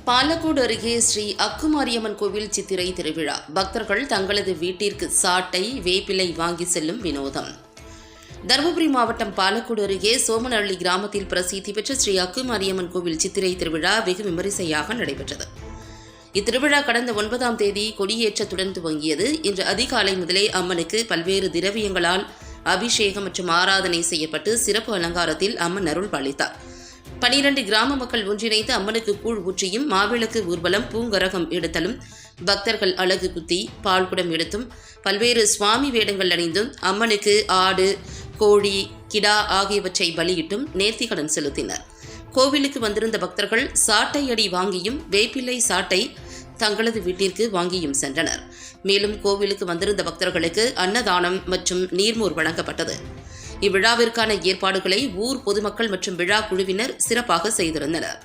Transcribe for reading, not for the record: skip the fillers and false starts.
பாலக்கோடு அருகே ஸ்ரீ அக்குமாரியம்மன் கோவில் சித்திரை திருவிழா. பக்தர்கள் தங்களது வீட்டிற்கு சாட்டை, வேப்பிலை வாங்கி செல்லும் வினோதம். தருமபுரி மாவட்டம் பாலக்கோடு அருகே சோமனஹள்ளி கிராமத்தில் பிரசித்தி பெற்ற ஸ்ரீ அக்குமாரியம்மன் கோவில் சித்திரை திருவிழா வெகு விமரிசையாக நடைபெற்றது. இத்திருவிழா கடந்த 9ஆம் தேதி கொடியேற்றத்துடன் துவங்கியது. இன்று அதிகாலை முதலே அம்மனுக்கு பல்வேறு திரவியங்களால் அபிஷேகம் மற்றும் ஆராதனை செய்யப்பட்டு சிறப்பு அலங்காரத்தில் அம்மன் அருள் பாலித்தார். 12 கிராம மக்கள் ஒன்றிணைந்து அம்மனுக்கு கூழ் ஊற்றியும், மாவிளக்கு ஊர்வலம், பூங்கரகம் எடுத்தலும், பக்தர்கள் அலகு குத்தி, பால்குடம் எடுத்தும், பல்வேறு சுவாமி வேடங்கள் அணிந்தும் அம்மனுக்கு ஆடு, கோழி, கிடா ஆகியவற்றை பலியிட்டும் நேர்த்திக்கடன் செலுத்தினர். கோவிலுக்கு வந்திருந்த பக்தர்கள் சாட்டை அடி வாங்கியும், வேப்பிலை சாட்டை தங்களது வீட்டிற்கு வாங்கியும் சென்றனர். மேலும் கோவிலுக்கு வந்திருந்த பக்தர்களுக்கு அன்னதானம் மற்றும் நீர்மோர் வழங்கப்பட்டது. இவ்விழாவிற்கான ஏற்பாடுகளை ஊர் பொதுமக்கள் மற்றும் விழா குழுவினர் சிறப்பாக செய்திருந்தனர்.